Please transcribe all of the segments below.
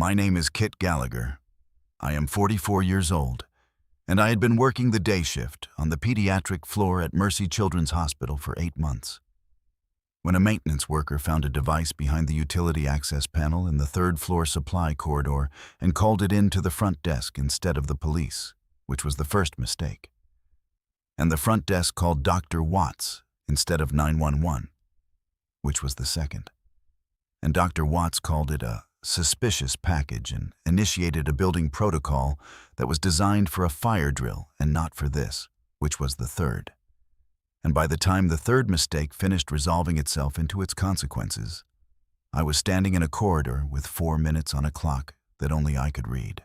My name is Kit Gallagher. I am 44 years old, and I had been working the day shift on the pediatric floor at Mercy Children's Hospital for 8 months. When a maintenance worker found a device behind the utility access panel in the third-floor supply corridor and called it in to the front desk instead of the police, which was the first mistake. And the front desk called Dr. Watts instead of 911, which was the second. And Dr. Watts called it a suspicious package and initiated a building protocol that was designed for a fire drill and not for this, which was the third. And by the time the third mistake finished resolving itself into its consequences, I was standing in a corridor with 4 minutes on a clock that only I could read.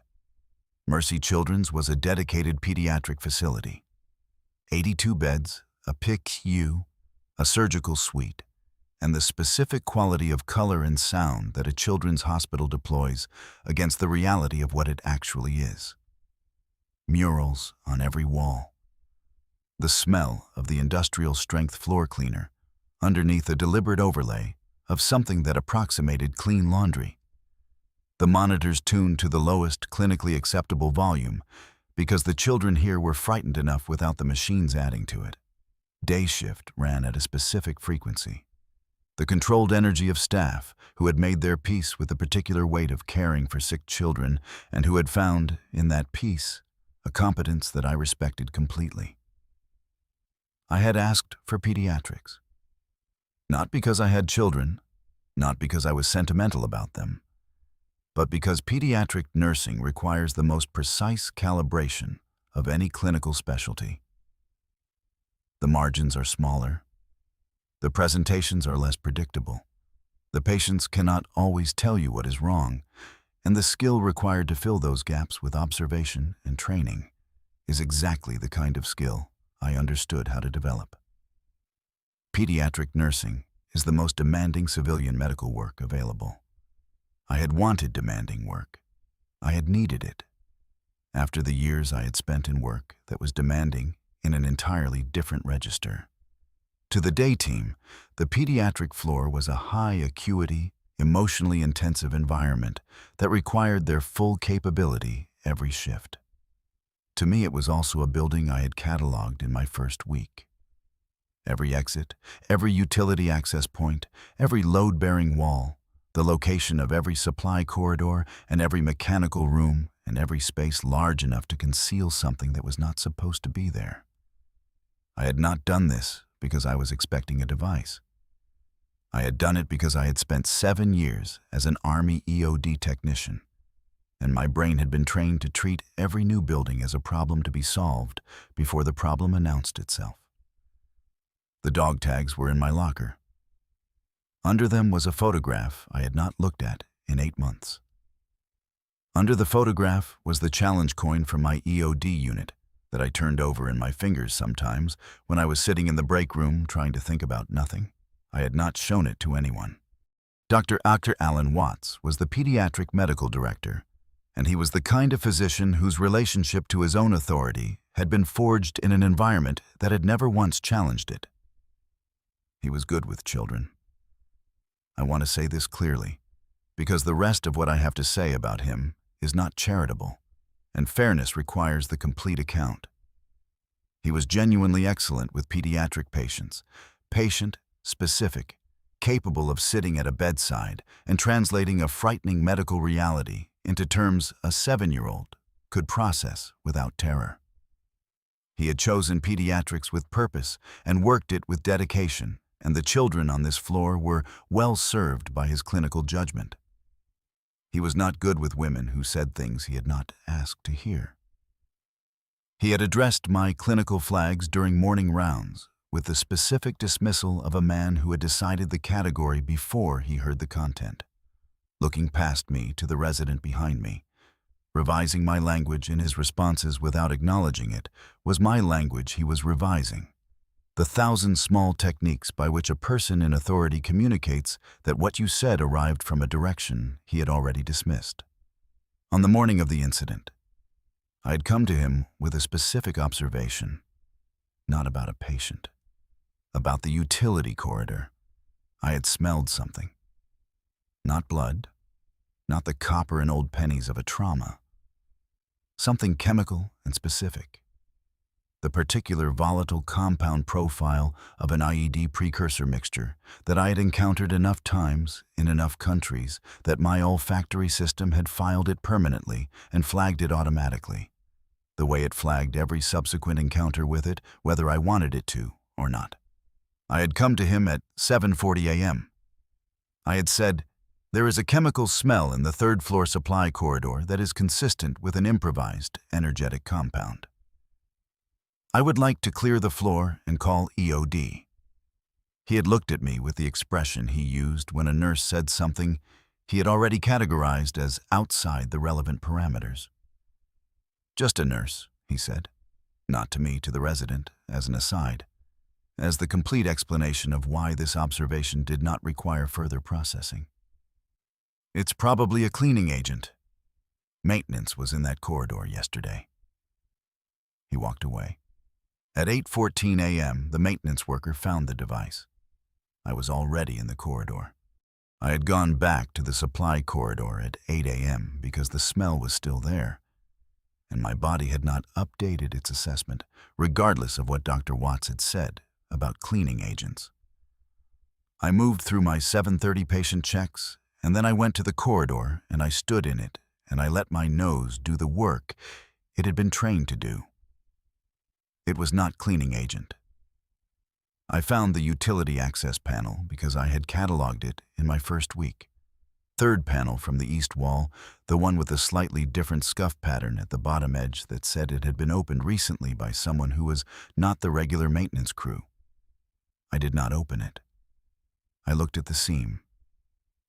Mercy Children's was a dedicated pediatric facility. 82 beds, a PICU, a surgical suite, and the specific quality of color and sound that a children's hospital deploys against the reality of what it actually is. Murals on every wall. The smell of the industrial-strength floor cleaner underneath a deliberate overlay of something that approximated clean laundry. The monitors tuned to the lowest clinically acceptable volume because the children here were frightened enough without the machines adding to it. Day shift ran at a specific frequency. The controlled energy of staff who had made their peace with the particular weight of caring for sick children and who had found, in that peace, a competence that I respected completely. I had asked for pediatrics. Not because I had children, not because I was sentimental about them, but because pediatric nursing requires the most precise calibration of any clinical specialty. The margins are smaller. The presentations are less predictable. The patients cannot always tell you what is wrong, and the skill required to fill those gaps with observation and training is exactly the kind of skill I understood how to develop. Pediatric nursing is the most demanding civilian medical work available. I had wanted demanding work. I had needed it. After the years I had spent in work that was demanding in an entirely different register. To the day team, the pediatric floor was a high-acuity, emotionally intensive environment that required their full capability every shift. To me, it was also a building I had cataloged in my first week. Every exit, every utility access point, every load-bearing wall, the location of every supply corridor and every mechanical room and every space large enough to conceal something that was not supposed to be there. I had not done this because I was expecting a device. I had done it because I had spent 7 years as an Army EOD technician, and my brain had been trained to treat every new building as a problem to be solved before the problem announced itself. The dog tags were in my locker. Under them was a photograph I had not looked at in 8 months. Under the photograph was the challenge coin from my EOD unit that I turned over in my fingers sometimes when I was sitting in the break room trying to think about nothing. I had not shown it to anyone. Dr. Alan Watts was the pediatric medical director, and he was the kind of physician whose relationship to his own authority had been forged in an environment that had never once challenged it. He was good with children. I want to say this clearly, because the rest of what I have to say about him is not charitable, and fairness requires the complete account. He was genuinely excellent with pediatric patients, patient-specific, capable of sitting at a bedside and translating a frightening medical reality into terms a 7-year-old could process without terror. He had chosen pediatrics with purpose and worked it with dedication, and the children on this floor were well served by his clinical judgment. He was not good with women who said things he had not asked to hear. He had addressed my clinical flags during morning rounds with the specific dismissal of a man who had decided the category before he heard the content. Looking past me to the resident behind me, revising my language in his responses without acknowledging it, was my language he was revising. The 1,000 small techniques by which a person in authority communicates that what you said arrived from a direction he had already dismissed. On the morning of the incident, I had come to him with a specific observation, not about a patient, about the utility corridor. I had smelled something. Not blood, not the copper and old pennies of a trauma. Something chemical and specific. The particular volatile compound profile of an IED precursor mixture that I had encountered enough times in enough countries that my olfactory system had filed it permanently and flagged it automatically, the way it flagged every subsequent encounter with it, whether I wanted it to or not. I had come to him at 7:40 a.m. I had said, "There is a chemical smell in the third-floor supply corridor that is consistent with an improvised energetic compound. I would like to clear the floor and call EOD." He had looked at me with the expression he used when a nurse said something he had already categorized as outside the relevant parameters. "Just a nurse," he said, not to me, to the resident, as an aside, as the complete explanation of why this observation did not require further processing. "It's probably a cleaning agent. Maintenance was in that corridor yesterday." He walked away. At 8:14 a.m., the maintenance worker found the device. I was already in the corridor. I had gone back to the supply corridor at 8 a.m. because the smell was still there, and my body had not updated its assessment, regardless of what Dr. Watts had said about cleaning agents. I moved through my 7:30 patient checks, and then I went to the corridor and I stood in it and I let my nose do the work it had been trained to do. It was not cleaning agent. I found the utility access panel because I had cataloged it in my first week. Third panel from the east wall, the one with the slightly different scuff pattern at the bottom edge that said it had been opened recently by someone who was not the regular maintenance crew. I did not open it. I looked at the seam.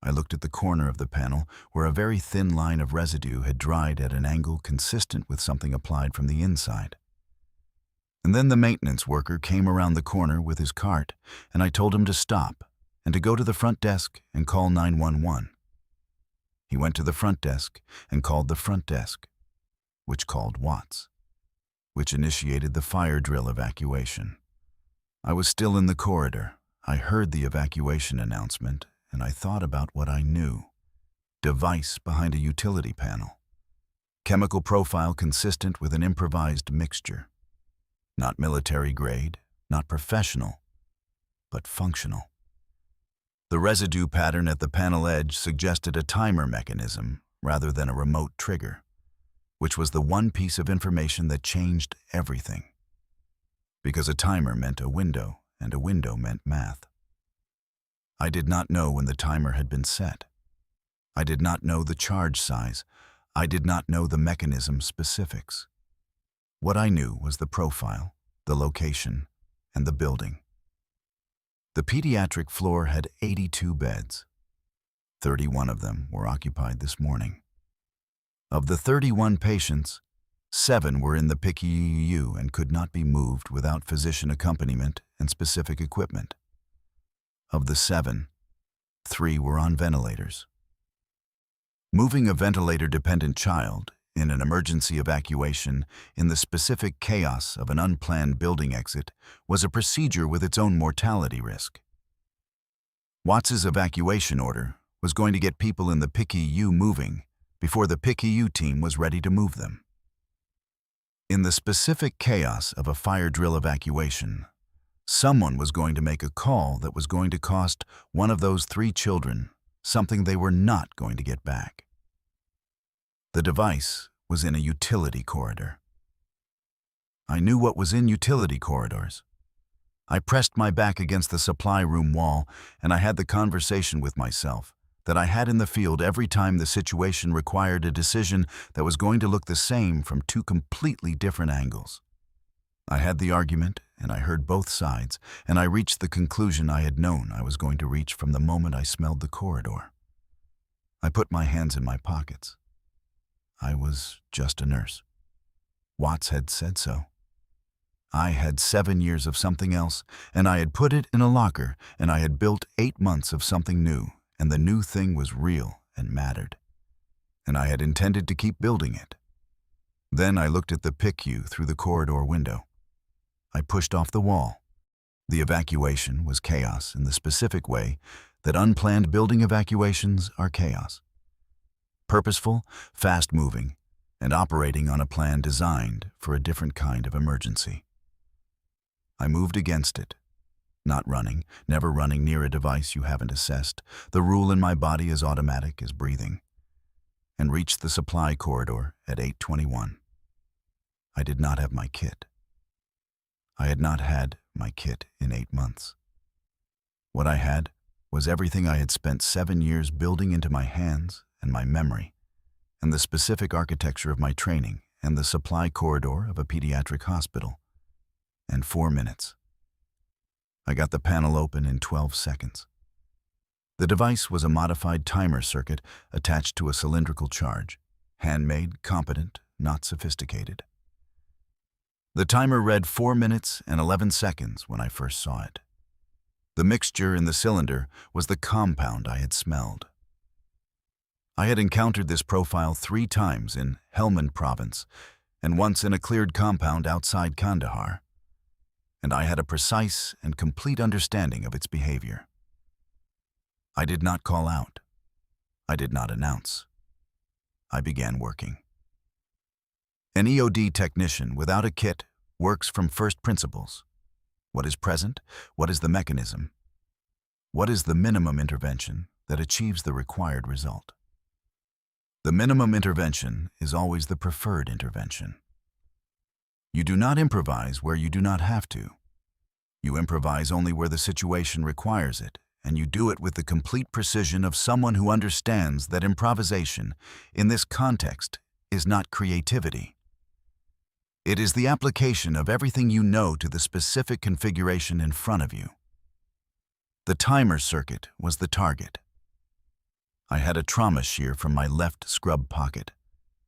I looked at the corner of the panel where a very thin line of residue had dried at an angle consistent with something applied from the inside. And then the maintenance worker came around the corner with his cart, and I told him to stop and to go to the front desk and call 911. He went to the front desk and called the front desk, which called Watts, which initiated the fire drill evacuation. I was still in the corridor. I heard the evacuation announcement, and I thought about what I knew. Device behind a utility panel. Chemical profile consistent with an improvised mixture. Not military grade, not professional, but functional. The residue pattern at the panel edge suggested a timer mechanism rather than a remote trigger, which was the one piece of information that changed everything. Because a timer meant a window, and a window meant math. I did not know when the timer had been set. I did not know the charge size. I did not know the mechanism specifics. What I knew was the profile, the location, and the building. The pediatric floor had 82 beds. 31 of them were occupied this morning. Of the 31 patients, 7 were in the PICU and could not be moved without physician accompaniment and specific equipment. Of the 7, 3 were on ventilators. Moving a ventilator-dependent child in an emergency evacuation in the specific chaos of an unplanned building exit was a procedure with its own mortality risk. Watts's evacuation order was going to get people in the PICU moving before the PICU team was ready to move them. In the specific chaos of a fire drill evacuation, someone was going to make a call that was going to cost one of those 3 children something they were not going to get back. The device was in a utility corridor. I knew what was in utility corridors. I pressed my back against the supply room wall, and I had the conversation with myself that I had in the field every time the situation required a decision that was going to look the same from 2 completely different angles. I had the argument, and I heard both sides, and I reached the conclusion I had known I was going to reach from the moment I smelled the corridor. I put my hands in my pockets. I was just a nurse. Watts had said so. I had 7 years of something else, and I had put it in a locker, and I had built 8 months of something new, and the new thing was real and mattered. And I had intended to keep building it. Then I looked at the PICU through the corridor window. I pushed off the wall. The evacuation was chaos in the specific way that unplanned building evacuations are chaos. purposeful, fast-moving, and operating on a plan designed for a different kind of emergency. I moved against it. Not running, never running near a device you haven't assessed. The rule in my body is automatic as breathing. And reached the supply corridor at 8:21. I did not have my kit. I had not had my kit in 8 months. What I had was everything I had spent 7 years building into my hands and my memory, and the specific architecture of my training and the supply corridor of a pediatric hospital. And 4 minutes. I got the panel open in 12 seconds. The device was a modified timer circuit attached to a cylindrical charge. Handmade, competent, not sophisticated. The timer read 4 minutes and 11 seconds when I first saw it. The mixture in the cylinder was the compound I had smelled. I had encountered this profile 3 times in Helmand province and once in a cleared compound outside Kandahar, and I had a precise and complete understanding of its behavior. I did not call out. I did not announce. I began working. An EOD technician without a kit works from first principles. What is present? What is the mechanism? What is the minimum intervention that achieves the required result? The minimum intervention is always the preferred intervention. You do not improvise where you do not have to. You improvise only where the situation requires it, and you do it with the complete precision of someone who understands that improvisation, in this context, is not creativity. It is the application of everything you know to the specific configuration in front of you. The timer circuit was the target. I had a trauma shear from my left scrub pocket.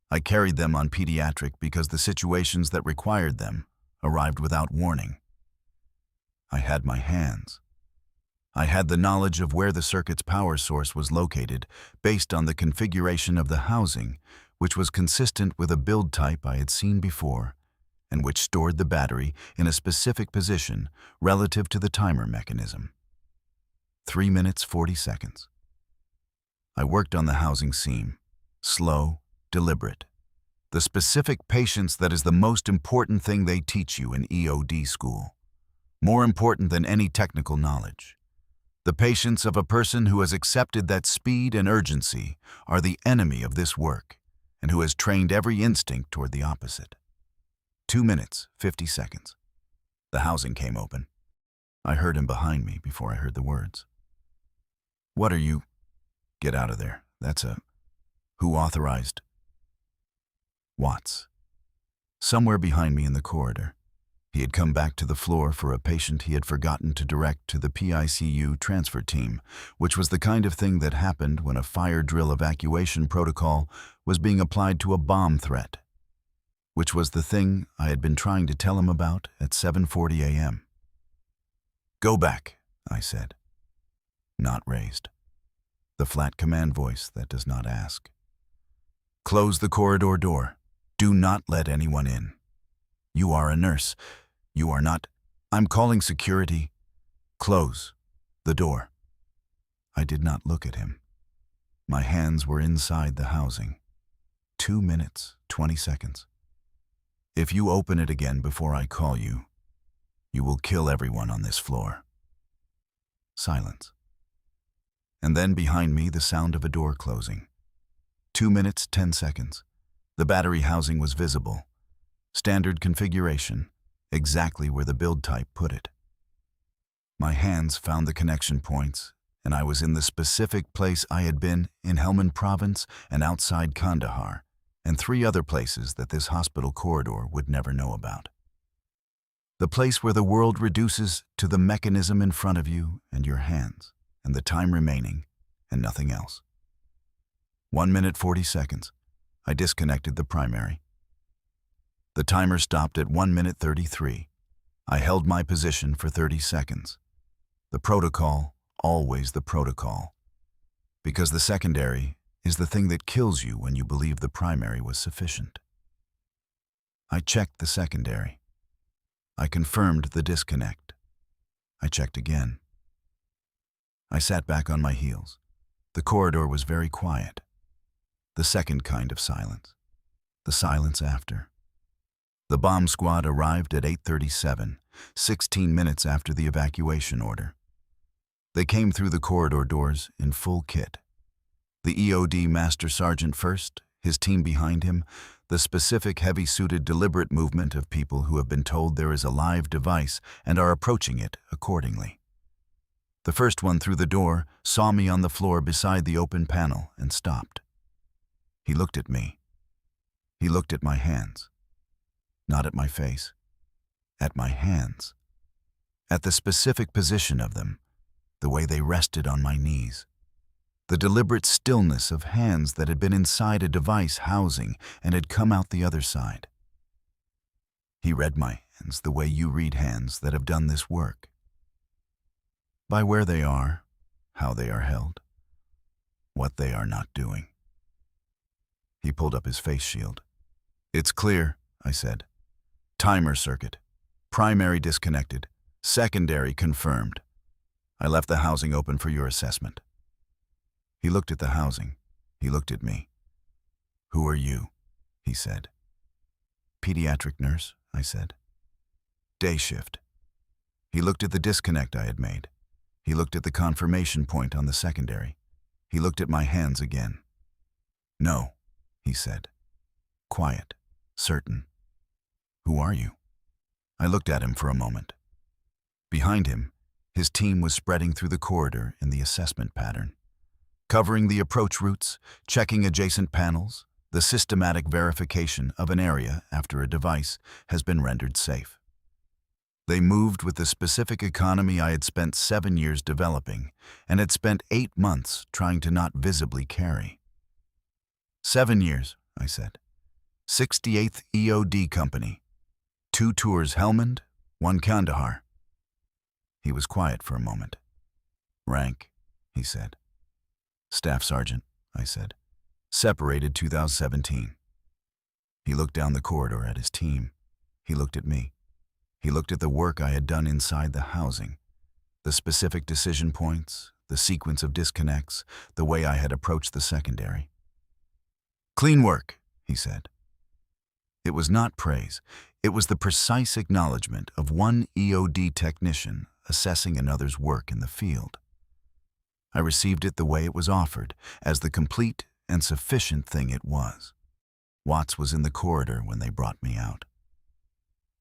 I carried them on pediatric because the situations that required them arrived without warning. I had my hands. I had the knowledge of where the circuit's power source was located based on the configuration of the housing, which was consistent with a build type I had seen before, and which stored the battery in a specific position relative to the timer mechanism. 3 minutes, 40 seconds. I worked on the housing seam, slow, deliberate. The specific patience that is the most important thing they teach you in EOD school. More important than any technical knowledge. The patience of a person who has accepted that speed and urgency are the enemy of this work and who has trained every instinct toward the opposite. 2 minutes, 50 seconds. The housing came open. I heard him behind me before I heard the words. "What are you?" "Get out of there. That's a..." "Who authorized?" "Watts." Somewhere behind me in the corridor. He had come back to the floor for a patient he had forgotten to direct to the PICU transfer team, which was the kind of thing that happened when a fire drill evacuation protocol was being applied to a bomb threat, which was the thing I had been trying to tell him about at 7:40 a.m. "Go back," I said. Not raised. The flat command voice that does not ask. "Close the corridor door. Do not let anyone in. You are a nurse. You are not..." "I'm calling security." "Close the door." I did not look at him. My hands were inside the housing. 2 minutes, 20 seconds. "If you open it again before I call you, you will kill everyone on this floor." Silence. And then behind me, the sound of a door closing. 2 minutes, 10 seconds. The battery housing was visible. Standard configuration, exactly where the build type put it. My hands found the connection points, and I was in the specific place I had been in Helmand province and outside Kandahar, and 3 other places that this hospital corridor would never know about. The place where the world reduces to the mechanism in front of you and your hands, and the time remaining, and nothing else. 1 minute, 40 seconds. I disconnected the primary. The timer stopped at 1 minute 33. I held my position for 30 seconds. The protocol, always the protocol. Because the secondary is the thing that kills you when you believe the primary was sufficient. I checked the secondary. I confirmed the disconnect. I checked again. I sat back on my heels. The corridor was very quiet. The second kind of silence. The silence after. The bomb squad arrived at 8:37, 16 minutes after the evacuation order. They came through the corridor doors in full kit. The EOD Master Sergeant first, his team behind him, the specific heavy-suited deliberate movement of people who have been told there is a live device and are approaching it accordingly. The first one through the door saw me on the floor beside the open panel and stopped. He looked at me. He looked at my hands. Not at my face. At my hands. At the specific position of them, the way they rested on my knees. The deliberate stillness of hands that had been inside a device housing and had come out the other side. He read my hands the way you read hands that have done this work. By where they are, how they are held, what they are not doing. He pulled up his face shield. "It's clear," I said. "Timer circuit. Primary disconnected. Secondary confirmed. I left the housing open for your assessment." He looked at the housing. He looked at me. "Who are you?" he said. "Pediatric nurse," I said. "Day shift." He looked at the disconnect I had made. He looked at the confirmation point on the secondary. He looked at my hands again. "No," he said. Quiet, certain. "Who are you?" I looked at him for a moment. Behind him, his team was spreading through the corridor in the assessment pattern, covering the approach routes, checking adjacent panels, the systematic verification of an area after a device has been rendered safe. They moved with the specific economy I had spent 7 years developing and had spent 8 months trying to not visibly carry. 7 years, I said. 68th EOD Company. 2 tours Helmand, 1 Kandahar. He was quiet for a moment. "Rank," he said. "Staff Sergeant," I said. "Separated 2017. He looked down the corridor at his team. He looked at me. He looked at the work I had done inside the housing, the specific decision points, the sequence of disconnects, the way I had approached the secondary. "Clean work," he said. It was not praise. It was the precise acknowledgement of one EOD technician assessing another's work in the field. I received it the way it was offered, as the complete and sufficient thing it was. Watts was in the corridor when they brought me out.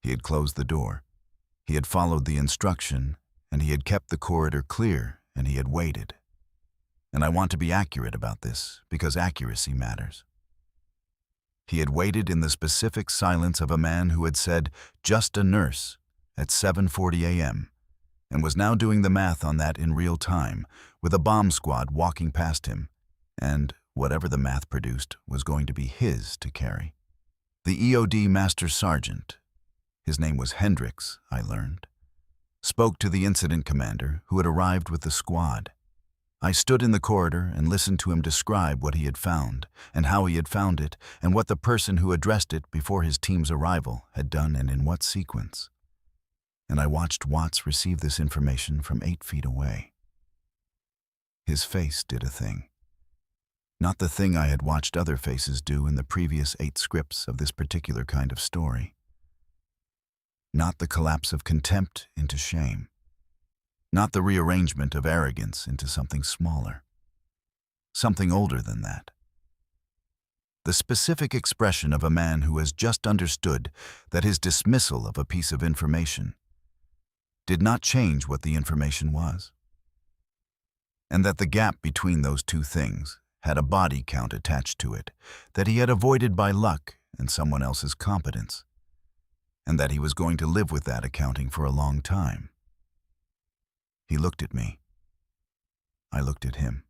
He had closed the door. He had followed the instruction, and he had kept the corridor clear, and he had waited. And I want to be accurate about this, because accuracy matters. He had waited in the specific silence of a man who had said, "Just a nurse," at 7:40 a.m., and was now doing the math on that in real time, with a bomb squad walking past him, and whatever the math produced was going to be his to carry. The EOD Master Sergeant, his name was Hendricks, I learned, spoke to the incident commander who had arrived with the squad. I stood in the corridor and listened to him describe what he had found, and how he had found it, and what the person who addressed it before his team's arrival had done and in what sequence. And I watched Watts receive this information from 8 feet away. His face did a thing. Not the thing I had watched other faces do in the previous 8 scripts of this particular kind of story. Not the collapse of contempt into shame. Not the rearrangement of arrogance into something smaller. Something older than that. The specific expression of a man who has just understood that his dismissal of a piece of information did not change what the information was, and that the gap between those two things had a body count attached to it that he had avoided by luck and someone else's competence, and that he was going to live with that accounting for a long time. He looked at me. I looked at him.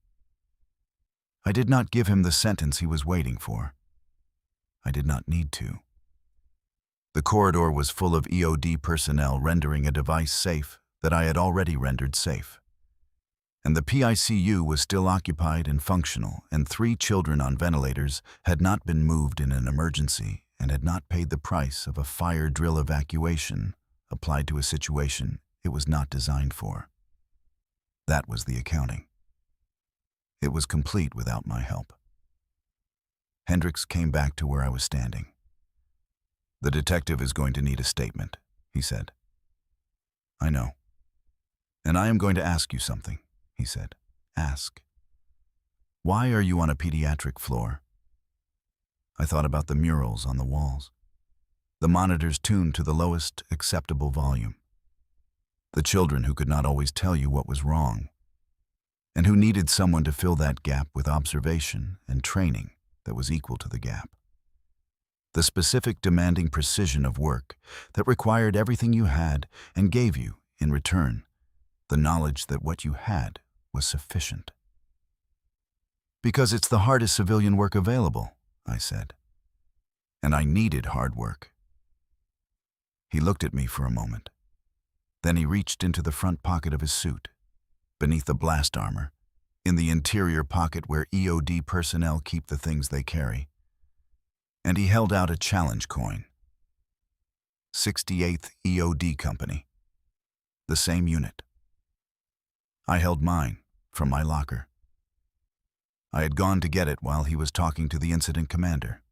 I did not give him the sentence he was waiting for. I did not need to. The corridor was full of EOD personnel rendering a device safe that I had already rendered safe. And the PICU was still occupied and functional, and 3 children on ventilators had not been moved in an emergency and had not paid the price of a fire drill evacuation applied to a situation it was not designed for. That was the accounting. It was complete without my help. Hendricks came back to where I was standing. "The detective is going to need a statement," he said. "I know. And I am going to ask you something," he said. "Ask. Why are you on a pediatric floor?" I thought about the murals on the walls, the monitors tuned to the lowest acceptable volume, the children who could not always tell you what was wrong, and who needed someone to fill that gap with observation and training that was equal to the gap. The specific, demanding precision of work that required everything you had and gave you, in return, the knowledge that what you had was sufficient. "Because it's the hardest civilian work available," I said. "And I needed hard work." He looked at me for a moment. Then he reached into the front pocket of his suit, beneath the blast armor, in the interior pocket where EOD personnel keep the things they carry. And he held out a challenge coin. 68th EOD Company. The same unit. I held mine from my locker. I had gone to get it while he was talking to the incident commander.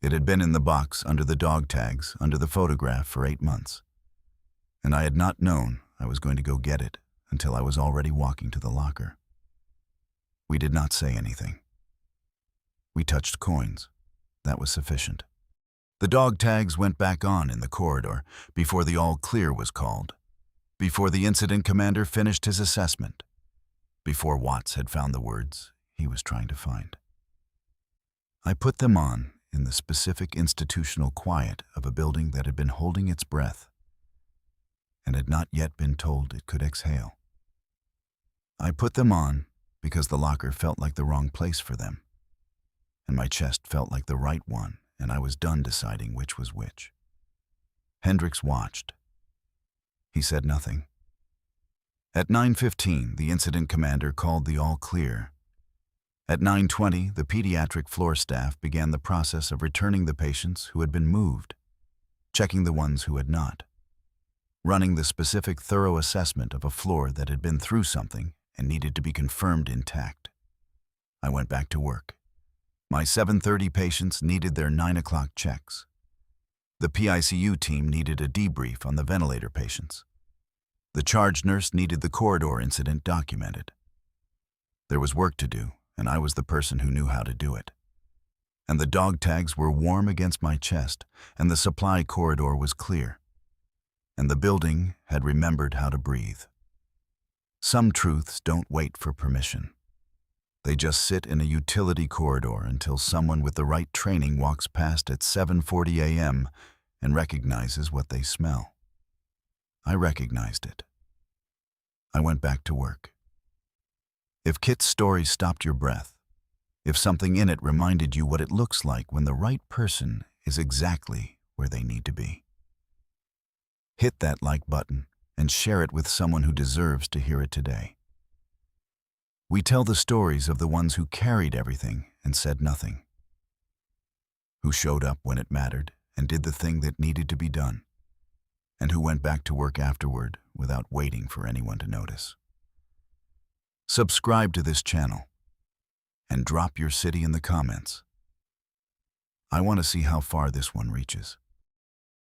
It had been in the box under the dog tags under the photograph for 8 months, and I had not known I was going to go get it until I was already walking to the locker. We did not say anything. We touched coins. That was sufficient. The dog tags went back on in the corridor before the all clear was called, before the incident commander finished his assessment, before Watts had found the words he was trying to find. I put them on in the specific institutional quiet of a building that had been holding its breath and had not yet been told it could exhale. I put them on because the locker felt like the wrong place for them, and my chest felt like the right one, and I was done deciding which was which. Hendricks watched. He said nothing. At 9:15, the incident commander called the all clear. At 9:20, the pediatric floor staff began the process of returning the patients who had been moved, checking the ones who had not, running the specific thorough assessment of a floor that had been through something and needed to be confirmed intact. I went back to work. My 7:30 patients needed their 9 o'clock checks. The PICU team needed a debrief on the ventilator patients. The charge nurse needed the corridor incident documented. There was work to do, and I was the person who knew how to do it. And the dog tags were warm against my chest, and the supply corridor was clear. And the building had remembered how to breathe. Some truths don't wait for permission. They just sit in a utility corridor until someone with the right training walks past at 7:40 a.m. and recognizes what they smell. I recognized it. I went back to work. If Kit's story stopped your breath, if something in it reminded you what it looks like when the right person is exactly where they need to be, hit that like button and share it with someone who deserves to hear it today. We tell the stories of the ones who carried everything and said nothing, who showed up when it mattered and did the thing that needed to be done, and who went back to work afterward without waiting for anyone to notice. Subscribe to this channel and drop your city in the comments. I want to see how far this one reaches.